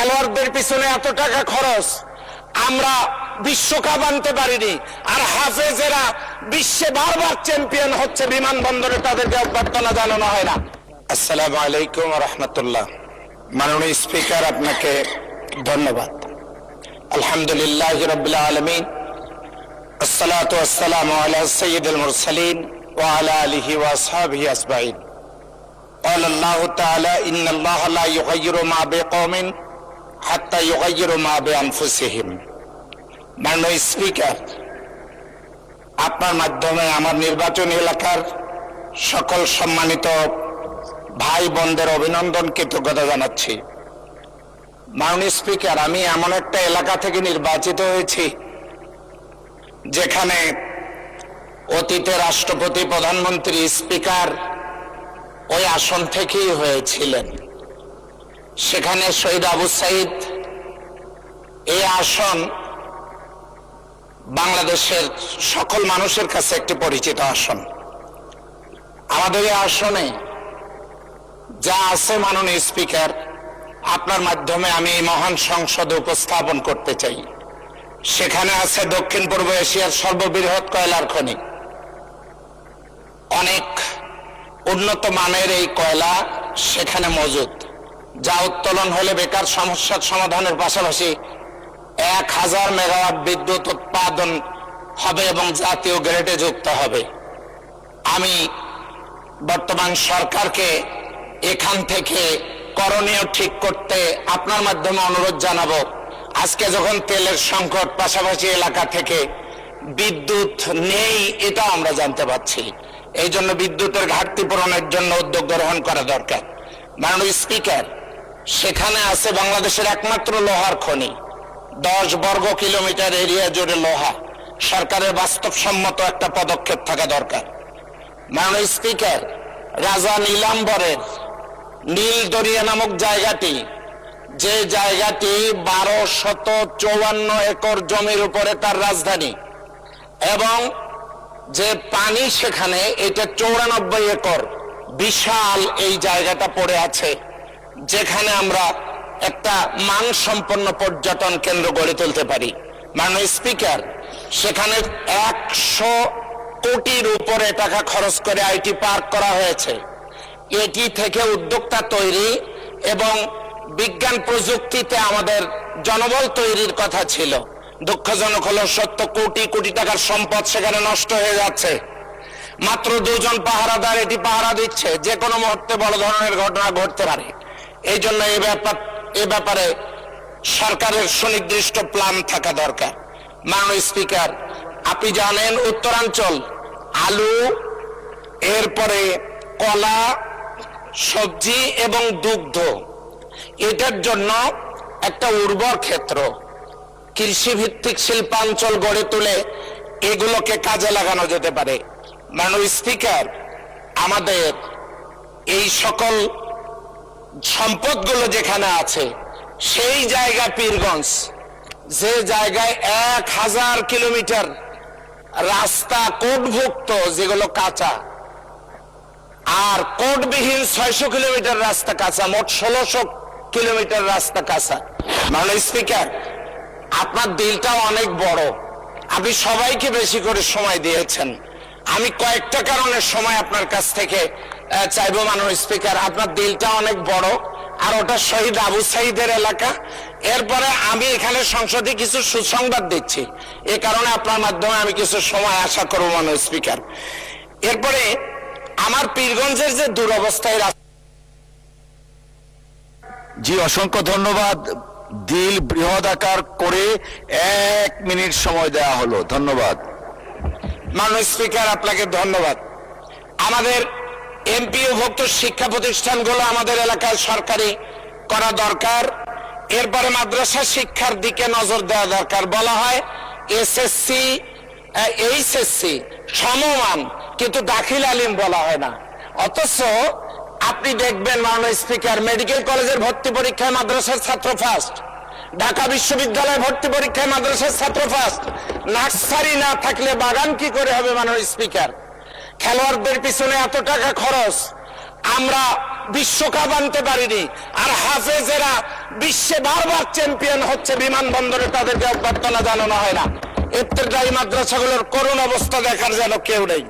খেলোয়াড়দের পিছনে এত টাকা খরচ, আমরা বিশ্বকাপ আনতে পারিনি, আর হাফেজেরা বিশ্বে বারবার চ্যাম্পিয়ন হচ্ছে, বিমানবন্দরে তাদেরকে অভ্যর্থনা জানানো হয় না। আসসালামু আলাইকুম ওয়া রাহমাতুল্লাহ। মাননীয় স্পিকার, আপনাকে ধন্যবাদ। আলহামদুলিল্লাহি রাব্বিল আলামিন, আসসালাতু ওয়াসসালামু আলা সাইয়্যিদিল মুরসালিন ওয়া আলা আলিহি ওয়া আসহাবিহি আজমাইন। قال الله تعالى إن الله لا يغير ما بقوم حتى يغيروا ما بأنفسهم। মাননীয় স্পিকার, আপনার মাধ্যমে আমার নির্বাচনী এলাকার সকল সম্মানিত ভাই বোনদের অভিনন্দন, কৃতজ্ঞতা জানাচ্ছি। মাননীয় স্পিকার, আমি এমন একটা এলাকা থেকে নির্বাচিত হয়েছি যেখানে অতীতে রাষ্ট্রপতি, প্রধানমন্ত্রী, স্পিকার ওই আসন থেকেই হয়েছিলেন। সেখানে শহীদ আবু সাইদ, এই আসন বাংলাদেশের সকল মানুষের কাছে একটি পরিচিত আসন। আমাদের এই আসনে যা আছে, মাননীয় স্পিকার, আপনার মাধ্যমে আমি এই মহান সংসদে উপস্থাপন করতে চাই। সেখানে আছে দক্ষিণ পূর্ব এশিয়ার সর্ববৃহৎ কয়লার খনি। অনেক উন্নত মানের এই কয়লা সেখানে মজুদ, যা উত্তোলন হলে বেকার সমস্যার সমাধানের পাশাপাশি 1000 মেগাওয়াট বিদ্যুৎ উৎপাদন হবে এবং জাতীয় গ্রেডে যুক্ত হবে। আমি বর্তমান সরকারকে এখান থেকে করণীয় ঠিক করতে আপনার মাধ্যমে অনুরোধ জানাবো। আজকে যখন তেলের সংকট, পাশাপাশি এলাকা থেকে বিদ্যুৎ নেই, এটা আমরা জানতে পারছি। এই জন্য বিদ্যুতের ঘাটতি পূরণের জন্য উদ্যোগ গ্রহণ করা দরকার। মাননীয় স্পিকার, সেখানে আছে বাংলাদেশের একমাত্র লোহার খনি, 10 বর্গ কিলোমিটার এরিয়া জুড়ে লোহা। সরকারের বাস্তবসম্মত একটা পদক্ষেপ থাকা দরকার। মাননীয় স্পিকার, রাজা নীলাম্বরের নীলদরিয়া নামক জায়গাটি, যে জায়গাটি 1254 একর জমির উপরে তার রাজধানী, এবং যে পানি সেখানে, এটা 94 একর বিশাল এই জায়গাটা পড়ে আছে, যেখানে আমরা একটা মানসম্পন্ন পর্যটন কেন্দ্র গড়ে তুলতে পারি। মাননীয় স্পিকার, সেখানে 100 কোটির উপরে টাকা খরচ করে আইটি পার্ক করা হয়েছে। এটি থেকে উদ্যোক্তা তৈরি এবং বিজ্ঞান প্রযুক্তিতে আমাদের জনবল তৈরির কথা ছিল। দুঃখজনক হলো 70 কোটি কোটি টাকার সম্পদ সেখানে নষ্ট হয়ে যাচ্ছে। মাত্র 2 জন পাহারাদার এটি পাহারা দিচ্ছে, যে কোনো মুহূর্তে বড় ধরনের ঘটনা ঘটতে পারে। এই জন্য এই ব্যাপারে সরকারের সুনির্দিষ্ট প্ল্যান থাকা দরকার। মাননীয় স্পিকার, আপনি জানেন উত্তরাঞ্চল আলু, এরপরে কলা, সবজি এবং দুগ্ধ, এটার জন্য একটা উর্বর ক্ষেত্র, কৃষি ভিত্তিক শিল্পাঞ্চল গড়ে তুলে এগুলোকে কাজে লাগানো যেতে পারে। মাননীয় স্পিকার, আমাদের এই সকল সম্পদগুলো যেখানে আছে, সেই জায়গা পীরগঞ্জ, যে জায়গায় 1000 কিলোমিটার রাস্তা কোটভুক্ত, যেগুলো কাঁচা, আর কোটবিহীন 600 কিলোমিটার রাস্তা কাঁচা, মোট 1600 কিলোমিটার রাস্তা কাঁচা। মাননীয় স্পিকার, আপনার দিলটা অনেক বড়, আপনি সবাইকে বেশি করে সময় দিয়েছেন। আমি কয়েকটা কারণে সময় আপনার কাছ থেকে চাইবো। মাননীয় স্পিকার, আপনার দিলটা অনেক বড়, আর ওটা শহীদ আবু সাইদের এলাকা। এরপরে আমি এখানে সংসদে কিছু সুসংবাদ দিচ্ছি, এ কারণে আপনার মাধ্যমে আমি কিছু সময় আশা করবো। মাননীয় স্পিকার, এরপরে আমার পীরগঞ্জের যে দুরবস্থায়, জি, অসংখ্য ধন্যবাদ। দিল বৃহদাকার করে 1 মিনিট সময় দেওয়া হলো, ধন্যবাদ। মাননীয় স্পিকার, আপনাকে ধন্যবাদ। আমাদের এমপিওভুক্ত শিক্ষা প্রতিষ্ঠানগুলো আমাদের এলাকায় সরকারি করা দরকার। এরপরে মাদ্রাসা শিক্ষার দিকে নজর দেওয়া দরকার। বলা হয় এসএসসি, এইচএসসি সমমান, কিন্তু দাখিল আলিম বলা হয় না। অথচ আপনি দেখবেন মাননীয় স্পিকার, মেডিকেল কলেজের ভর্তি পরীক্ষায় মাদ্রাসার ছাত্র ফার্স্ট, ঢাকা বিশ্ববিদ্যালয়ে ভর্তি পরীক্ষায় মাদ্রাসার ছাত্র ফার্স্ট। নার্সারি না থাকলে বাগান কি করে হবে? মাননীয় স্পিকার, খেলোয়াড়দের পিছনে এত টাকা খরচ, আমরা বিশ্বকাপ আনতে পারিনি, আর হাফেজেরা বিশ্বে বারবার চ্যাম্পিয়ন হচ্ছে, বিমানবন্দরে তাদেরকে অভ্যর্থনা জানানো হয় না। ইফতেদায়ী মাদ্রাসাগুলোর করুণ অবস্থা দেখার যেন কেউ নেই।